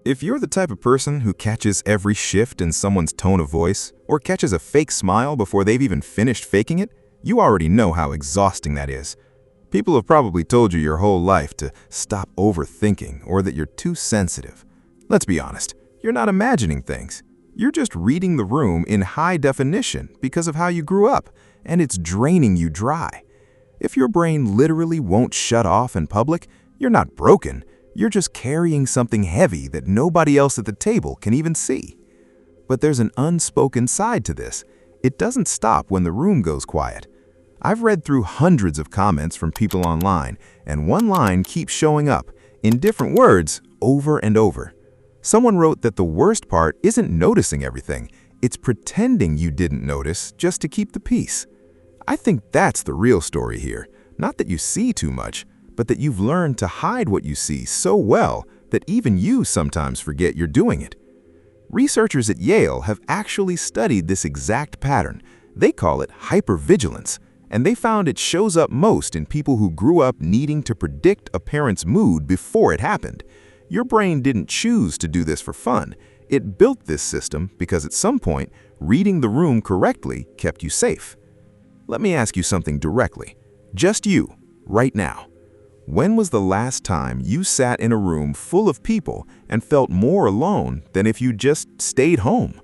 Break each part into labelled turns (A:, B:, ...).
A: If you're the type of person who catches every shift in someone's tone of voice, or catches a fake smile before they've even finished faking it, you already know how exhausting that is. People have probably told you your whole life to stop overthinking or that you're too sensitive. Let's be honest, you're not imagining things. You're just reading the room in high definition because of how you grew up, and it's draining you dry. If your brain literally won't shut off in public, you're not broken. You're just carrying something heavy that nobody else at the table can even see. But there's an unspoken side to this. It doesn't stop when the room goes quiet. I've read through hundreds of comments from people online, and one line keeps showing up, in different words, over and over. Someone wrote that the worst part isn't noticing everything, it's pretending you didn't notice just to keep the peace. I think that's the real story here. Not that you see too much, but that you've learned to hide what you see so well that even you sometimes forget you're doing it. Researchers at Yale have actually studied this exact pattern. They call it hypervigilance, and they found it shows up most in people who grew up needing to predict a parent's mood before it happened. Your brain didn't choose to do this for fun. It built this system because at some point, reading the room correctly kept you safe. Let me ask you something directly. Just you, right now. When was the last time you sat in a room full of people and felt more alone than if you just stayed home?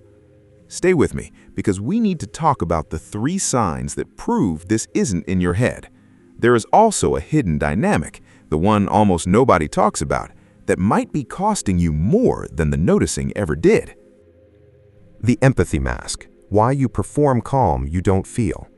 A: Stay with me, because we need to talk about the 3 signs that prove this isn't in your head. There is also a hidden dynamic, the one almost nobody talks about, that might be costing you more than the noticing ever did.
B: The empathy mask. Why you perform calm you don't feel.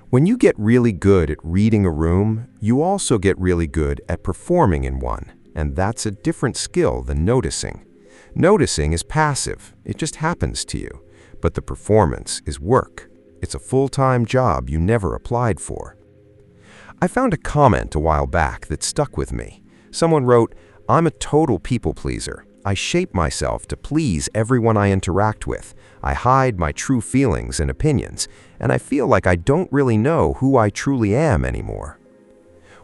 B: When you get really good at reading a room, you also get really good at performing in one, and that's a different skill than noticing. Noticing is passive, it just happens to you, but the performance is work. It's a full-time job you never applied for. I found a comment a while back that stuck with me. Someone wrote, "I'm a total people pleaser. I shape myself to please everyone I interact with. I hide my true feelings and opinions, and I feel like I don't really know who I truly am anymore."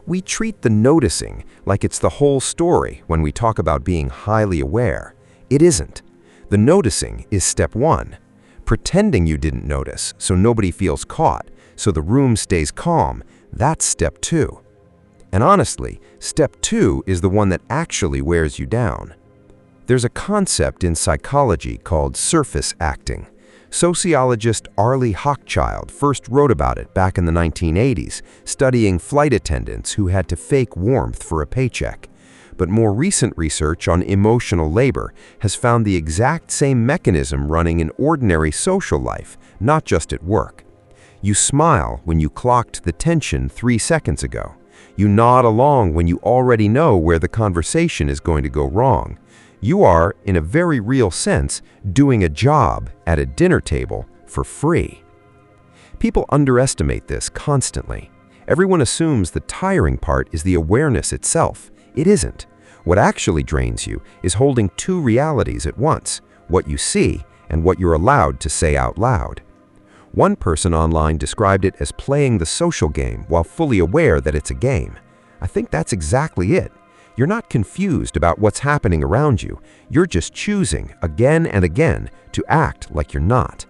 B: We treat the noticing like it's the whole story when we talk about being highly aware. It isn't. The noticing is step 1. Pretending you didn't notice so nobody feels caught, so the room stays calm, that's step 2. And honestly, step 2 is the one that actually wears you down. There's a concept in psychology called surface acting. Sociologist Arlie Hochschild first wrote about it back in the 1980s, studying flight attendants who had to fake warmth for a paycheck. But more recent research on emotional labor has found the exact same mechanism running in ordinary social life, not just at work. You smile when you clocked the tension 3 seconds ago. You nod along when you already know where the conversation is going to go wrong. You are, in a very real sense, doing a job at a dinner table for free. People underestimate this constantly. Everyone assumes the tiring part is the awareness itself. It isn't. What actually drains you is holding 2 realities at once, what you see and what you're allowed to say out loud. One person online described it as playing the social game while fully aware that it's a game. I think that's exactly it. You're not confused about what's happening around you. You're just choosing again and again to act like you're not.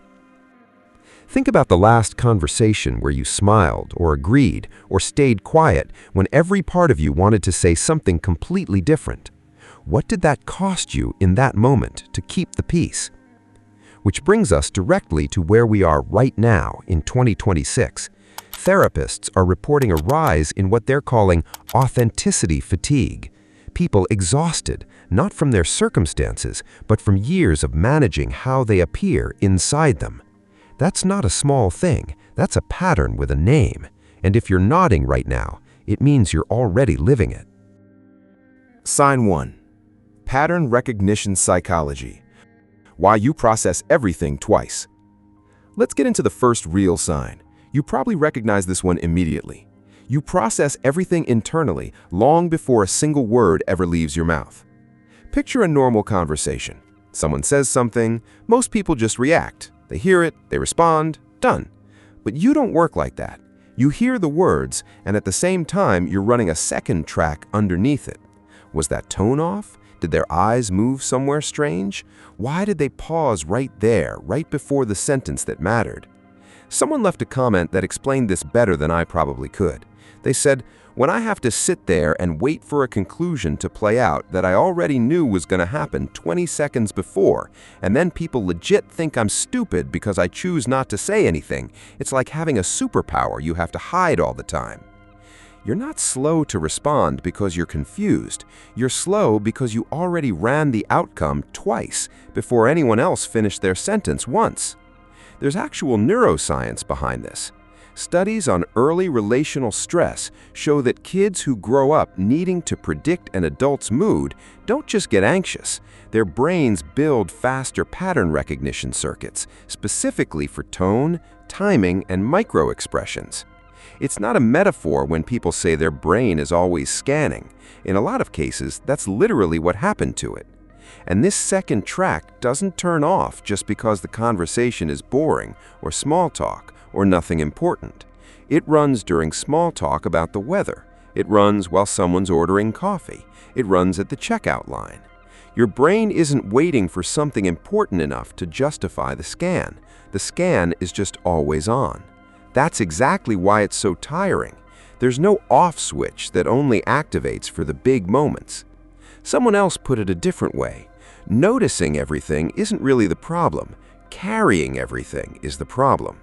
B: Think about the last conversation where you smiled or agreed or stayed quiet when every part of you wanted to say something completely different. What did that cost you in that moment to keep the peace? Which brings us directly to where we are right now in 2026. Therapists are reporting a rise in what they're calling authenticity fatigue. People exhausted, not from their circumstances, but from years of managing how they appear inside them. That's not a small thing, that's a pattern with a name. And if you're nodding right now, it means you're already living it.
A: Sign 1. Pattern recognition psychology. Why you process everything twice. Let's get into the first real sign. You probably recognize this one immediately. You process everything internally long before a single word ever leaves your mouth. Picture a normal conversation. Someone says something, most people just react. They hear it, they respond, done. But you don't work like that. You hear the words, and at the same time, you're running a second track underneath it. Was that tone off?
B: Did their eyes move somewhere strange? Why did they pause right there, right before the sentence that mattered? Someone left a comment that explained this better than I probably could. They said, "When I have to sit there and wait for a conclusion to play out that I already knew was going to happen 20 seconds before, and then people legit think I'm stupid because I choose not to say anything, it's like having a superpower you have to hide all the time." You're not slow to respond because you're confused. You're slow because you already ran the outcome twice before anyone else finished their sentence once. There's actual neuroscience behind this. Studies on early relational stress show that kids who grow up needing to predict an adult's mood don't just get anxious. Their brains build faster pattern recognition circuits, specifically for tone, timing, and micro-expressions. It's not a metaphor when people say their brain is always scanning. In a lot of cases, that's literally what happened to it. And this second track doesn't turn off just because the conversation is boring or small talk or nothing important. It runs during small talk about the weather. It runs while someone's ordering coffee. It runs at the checkout line. Your brain isn't waiting for something important enough to justify the scan. The scan is just always on. That's exactly why it's so tiring. There's no off switch that only activates for the big moments. Someone else put it a different way. Noticing everything isn't really the problem. Carrying everything is the problem.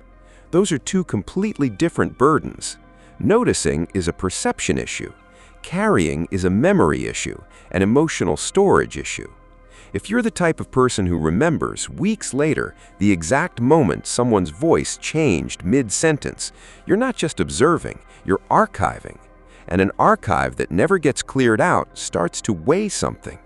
B: Those are two completely different burdens. Noticing is a perception issue. Carrying is a memory issue, an emotional storage issue. If you're the type of person who remembers, weeks later, the exact moment someone's voice changed mid-sentence, you're not just observing, you're archiving. And an archive that never gets cleared out starts to weigh something.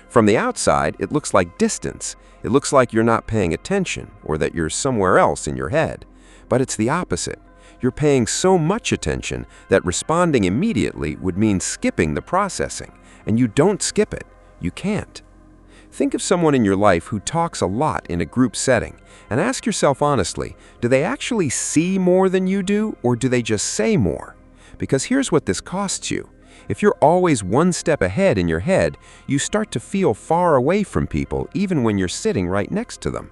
B: From the outside, it looks like distance. It looks like you're not paying attention or that you're somewhere else in your head. But it's the opposite. You're paying so much attention that responding immediately would mean skipping the processing. And you don't skip it. You can't. Think of someone in your life who talks a lot in a group setting, and ask yourself honestly, do they actually see more than you do, or do they just say more? Because here's what this costs you. If you're always one step ahead in your head, you start to feel far away from people even when you're sitting right next to them.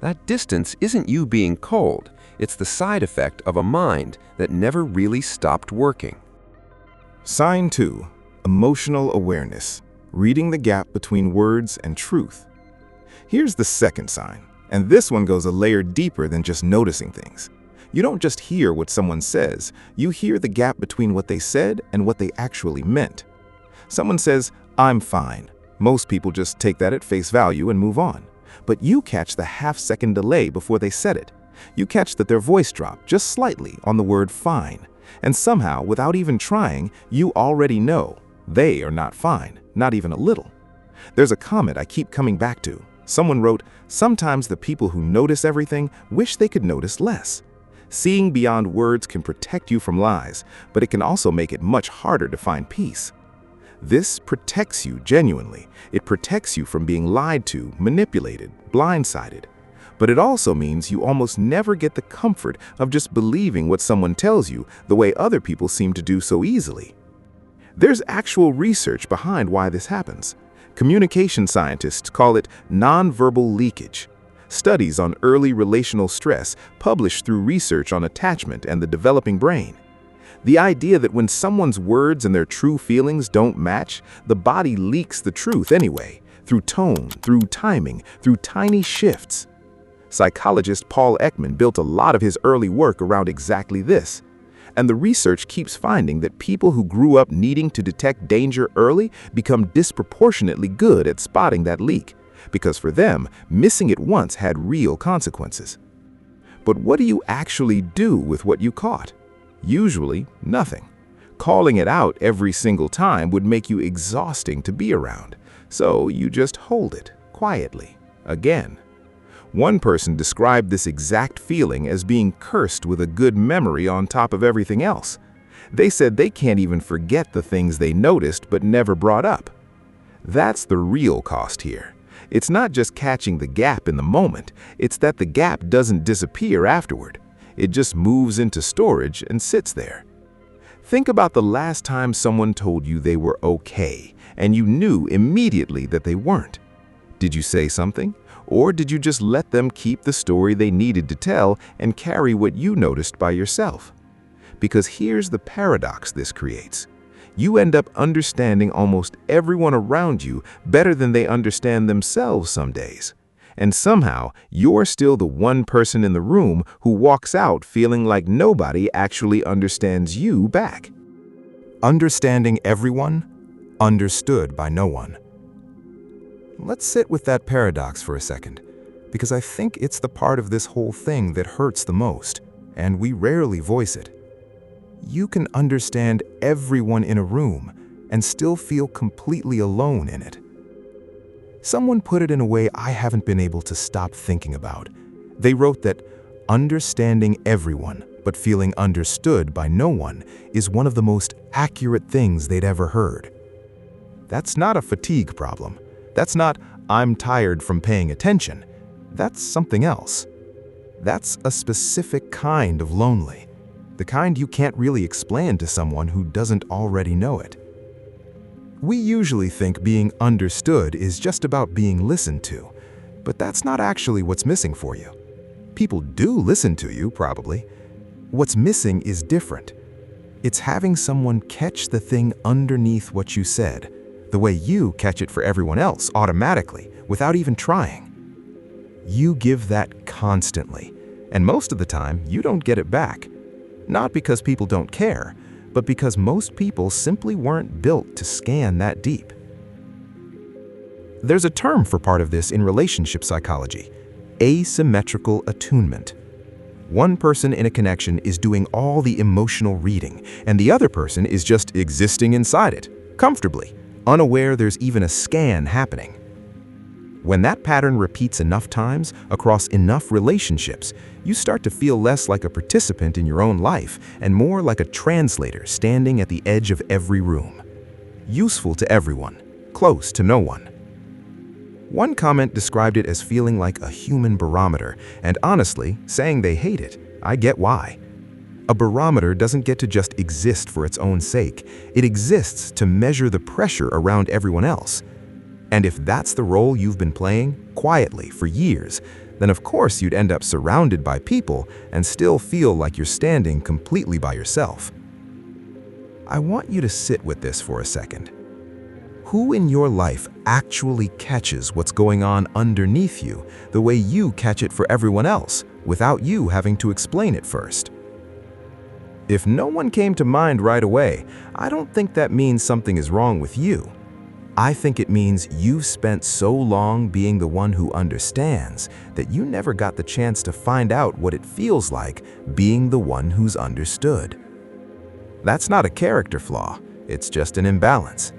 B: That distance isn't you being cold, it's the side effect of a mind that never really stopped working.
A: Sign 2. Emotional awareness. Reading the gap between words and truth. Here's the second sign, and this one goes a layer deeper than just noticing things. You don't just hear what someone says, you hear the gap between what they said and what they actually meant. Someone says, "I'm fine." Most people just take that at face value and move on. But you catch the half-second delay before they said it. You catch that their voice dropped just slightly on the word fine. And somehow, without even trying, you already know they are not fine, not even a little. There's a comment I keep coming back to. Someone wrote, "Sometimes the people who notice everything wish they could notice less." Seeing beyond words can protect you from lies, but it can also make it much harder to find peace. This protects you genuinely. It protects you from being lied to, manipulated, blindsided. But it also means you almost never get the comfort of just believing what someone tells you the way other people seem to do so easily. There's actual research behind why this happens. Communication scientists call it nonverbal leakage. Studies on early relational stress published through research on attachment and the developing brain. The idea that when someone's words and their true feelings don't match, the body leaks the truth anyway, through tone, through timing, through tiny shifts. Psychologist Paul Ekman built a lot of his early work around exactly this. And the research keeps finding that people who grew up needing to detect danger early become disproportionately good at spotting that leak, because for them, missing it once had real consequences. But what do you actually do with what you caught? Usually, nothing. Calling it out every single time would make you exhausting to be around, so you just hold it quietly, again. One person described this exact feeling as being cursed with a good memory on top of everything else. They said they can't even forget the things they noticed but never brought up. That's the real cost here. It's not just catching the gap in the moment, it's that the gap doesn't disappear afterward. It just moves into storage and sits there. Think about the last time someone told you they were okay, and you knew immediately that they weren't? Did you say something? Or did you just let them keep the story they needed to tell and carry what you noticed by yourself? Because here's the paradox this creates. You end up understanding almost everyone around you better than they understand themselves some days. And somehow, you're still the one person in the room who walks out feeling like nobody actually understands you back.
B: Understanding everyone, understood by no one. Let's sit with that paradox for a second, because I think it's the part of this whole thing that hurts the most, and we rarely voice it. You can understand everyone in a room and still feel completely alone in it. Someone put it in a way I haven't been able to stop thinking about. They wrote that understanding everyone but feeling understood by no one is one of the most accurate things they'd ever heard. That's not a fatigue problem. That's not, I'm tired from paying attention. That's something else. That's a specific kind of lonely. The kind you can't really explain to someone who doesn't already know it. We usually think being understood is just about being listened to, but that's not actually what's missing for you. People do listen to you, probably. What's missing is different. It's having someone catch the thing underneath what you said, the way you catch it for everyone else automatically, without even trying. You give that constantly, and most of the time, you don't get it back. Not because people don't care, but because most people simply weren't built to scan that deep. There's a term for part of this in relationship psychology: asymmetrical attunement. One person in a connection is doing all the emotional reading, and the other person is just existing inside it, comfortably, unaware there's even a scan happening. When that pattern repeats enough times across enough relationships, you start to feel less like a participant in your own life and more like a translator standing at the edge of every room. Useful to everyone, close to no one. One comment described it as feeling like a human barometer, and honestly, saying they hate it, I get why. A barometer doesn't get to just exist for its own sake. It exists to measure the pressure around everyone else. And if that's the role you've been playing, quietly, for years, then of course you'd end up surrounded by people and still feel like you're standing completely by yourself. I want you to sit with this for a second. Who in your life actually catches what's going on underneath you the way you catch it for everyone else, without you having to explain it first? If no one came to mind right away, I don't think that means something is wrong with you. I think it means you've spent so long being the one who understands that you never got the chance to find out what it feels like being the one who's understood. That's not a character flaw, it's just an imbalance.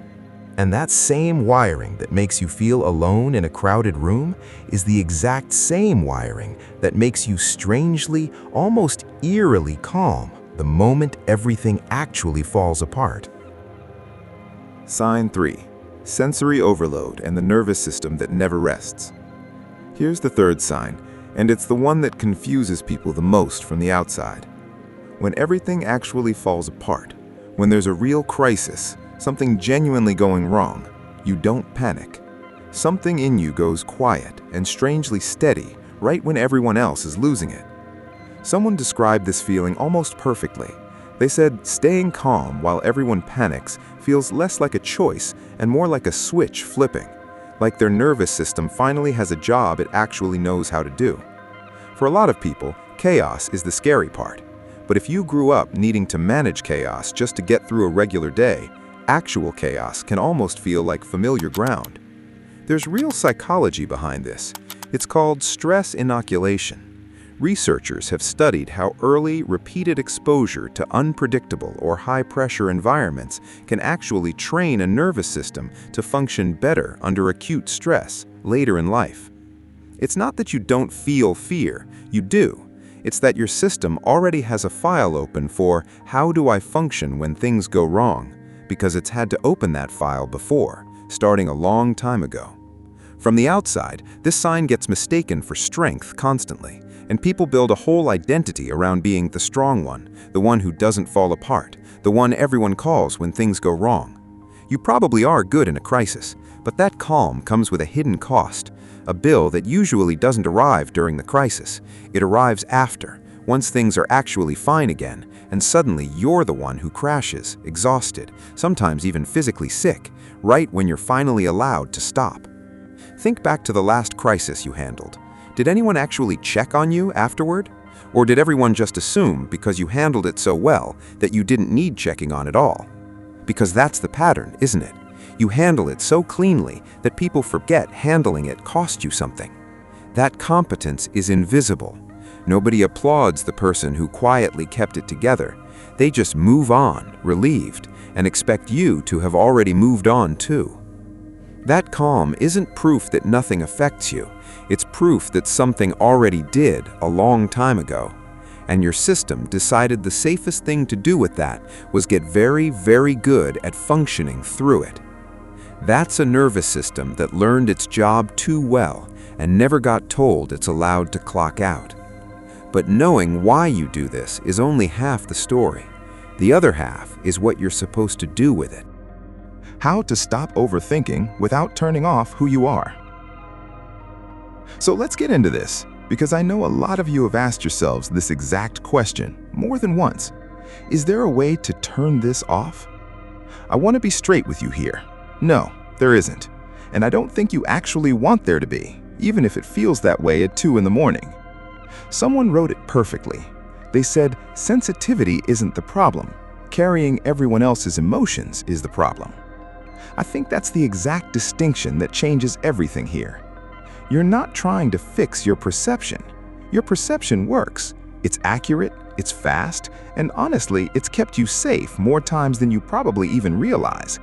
B: And that same wiring that makes you feel alone in a crowded room is the exact same wiring that makes you strangely, almost eerily calm the moment everything actually falls apart.
A: Sign 3. Sensory overload and the nervous system that never rests. Here's the third sign, and it's the one that confuses people the most from the outside. When everything actually falls apart, when there's a real crisis, something genuinely going wrong, you don't panic. Something in you goes quiet and strangely steady right when everyone else is losing it. Someone described this feeling almost perfectly. They said staying calm while everyone panics feels less like a choice and more like a switch flipping, like their nervous system finally has a job it actually knows how to do. For a lot of people, chaos is the scary part. But if you grew up needing to manage chaos just to get through a regular day, actual chaos can almost feel like familiar ground. There's real psychology behind this. It's called stress inoculation. Researchers have studied how early, repeated exposure to unpredictable or high-pressure environments can actually train a nervous system to function better under acute stress later in life. It's not that you don't feel fear, you do. It's that your system already has a file open for how do I function when things go wrong, because it's had to open that file before, starting a long time ago. From the outside, this sign gets mistaken for strength constantly, and people build a whole identity around being the strong one, the one who doesn't fall apart, the one everyone calls when things go wrong. You probably are good in a crisis, but that calm comes with a hidden cost, a bill that usually doesn't arrive during the crisis. It arrives after, once things are actually fine again, and suddenly you're the one who crashes, exhausted, sometimes even physically sick, right when you're finally allowed to stop. Think back to the last crisis you handled. Did anyone actually check on you afterward? Or did everyone just assume, because you handled it so well, that you didn't need checking on at all? Because that's the pattern, isn't it? You handle it so cleanly that people forget handling it cost you something. That competence is invisible. Nobody applauds the person who quietly kept it together. They just move on, relieved, and expect you to have already moved on too. That calm isn't proof that nothing affects you. It's proof that something already did a long time ago. And your system decided the safest thing to do with that was get very, very good at functioning through it. That's a nervous system that learned its job too well and never got told it's allowed to clock out. But knowing why you do this is only half the story. The other half is what you're supposed to do with it.
C: How to stop overthinking without turning off who you are. So let's get into this, because I know a lot of you have asked yourselves this exact question more than once. Is there a way to turn this off? I want to be straight with you here. No, there isn't. And I don't think you actually want there to be, even if it feels that way at 2 in the morning. Someone wrote it perfectly. They said, sensitivity isn't the problem. Carrying everyone else's emotions is the problem. I think that's the exact distinction that changes everything here. You're not trying to fix your perception. Your perception works. It's accurate, it's fast, and honestly, it's kept you safe more times than you probably even realize.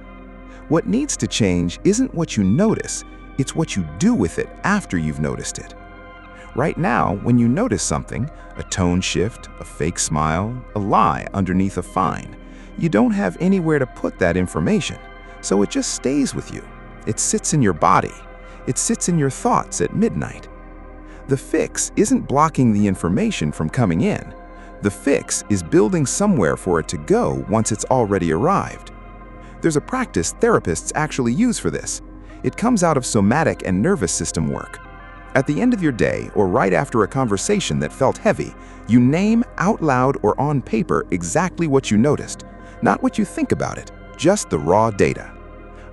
C: What needs to change isn't what you notice, it's what you do with it after you've noticed it. Right now, when you notice something, a tone shift, a fake smile, a lie underneath a fine, you don't have anywhere to put that information, so it just stays with you. It sits in your body. It sits in your thoughts at midnight. The fix isn't blocking the information from coming in. The fix is building somewhere for it to go once it's already arrived. There's a practice therapists actually use for this. It comes out of somatic and nervous system work. At the end of your day, or right after a conversation that felt heavy, you name out loud or on paper exactly what you noticed, not what you think about it, just the raw data.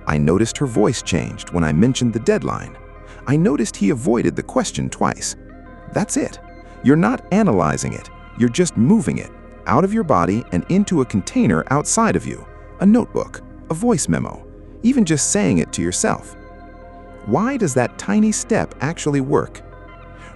C: I noticed her voice changed when I mentioned the deadline. I noticed he avoided the question twice. That's it. You're not analyzing it. You're just moving it out of your body and into a container outside of you, a notebook, a voice memo, even just saying it to yourself. Why does that tiny step actually work?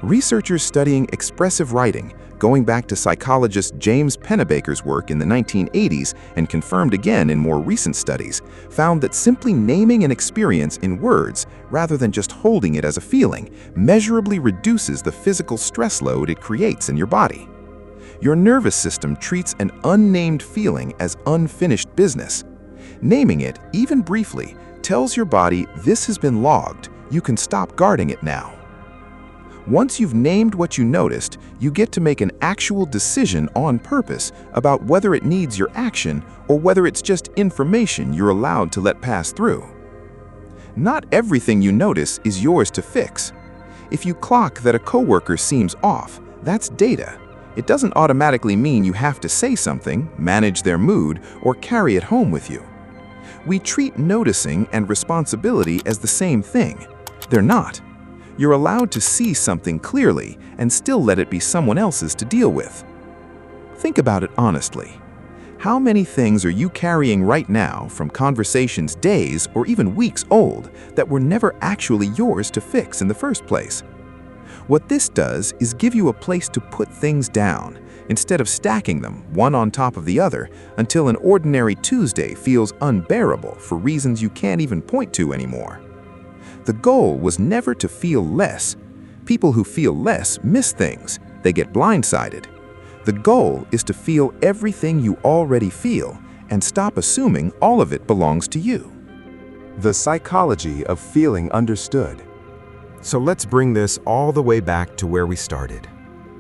C: Researchers studying expressive writing, going back to psychologist James Pennebaker's work in the 1980s and confirmed again in more recent studies, found that simply naming an experience in words, rather than just holding it as a feeling, measurably reduces the physical stress load it creates in your body. Your nervous system treats an unnamed feeling as unfinished business. Naming it, even briefly, tells your body this has been logged, you can stop guarding it now. Once you've named what you noticed, you get to make an actual decision on purpose about whether it needs your action or whether it's just information you're allowed to let pass through. Not everything you notice is yours to fix. If you clock that a coworker seems off, that's data. It doesn't automatically mean you have to say something, manage their mood, or carry it home with you. We treat noticing and responsibility as the same thing. They're not. You're allowed to see something clearly and still let it be someone else's to deal with. Think about it honestly. How many things are you carrying right now from conversations days or even weeks old that were never actually yours to fix in the first place? What this does is give you a place to put things down, instead of stacking them one on top of the other until an ordinary Tuesday feels unbearable for reasons you can't even point to anymore. The goal was never to feel less. People who feel less miss things. They get blindsided. The goal is to feel everything you already feel and stop assuming all of it belongs to you.
B: The psychology of feeling understood.
A: So let's bring this all the way back to where we started.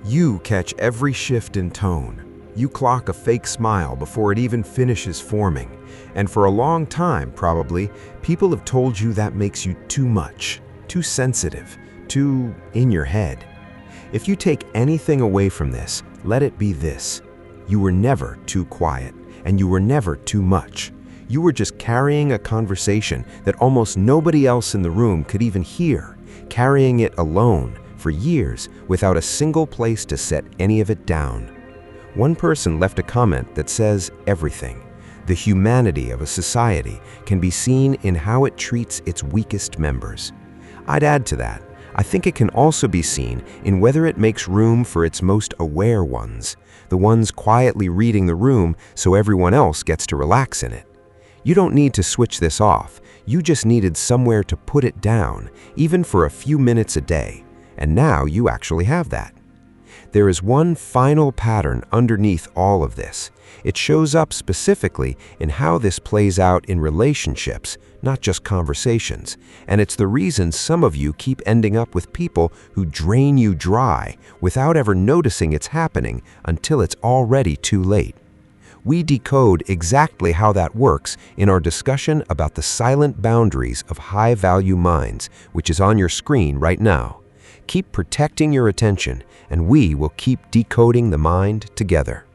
A: You catch every shift in tone,
B: You clock a fake smile before it even finishes forming. And for a long time, probably, people have told you that makes you too much, too sensitive, too in your head. If you take anything away from this, let it be this. You were never too quiet, and you were never too much. You were just carrying a conversation that almost nobody else in the room could even hear, carrying it alone for years without a single place to set any of it down. One person left a comment that says everything. The humanity of a society can be seen in how it treats its weakest members. I'd add to that, I think it can also be seen in whether it makes room for its most aware ones, the ones quietly reading the room so everyone else gets to relax in it. You don't need to switch this off, you just needed somewhere to put it down, even for a few minutes a day, and now you actually have that. There is one final pattern underneath all of this. It shows up specifically in how this plays out in relationships, not just conversations. And it's the reason some of you keep ending up with people who drain you dry without ever noticing it's happening until it's already too late. We decode exactly how that works in our discussion about the silent boundaries of high-value minds, which is on your screen right now. Keep protecting your attention, and we will keep decoding the mind together.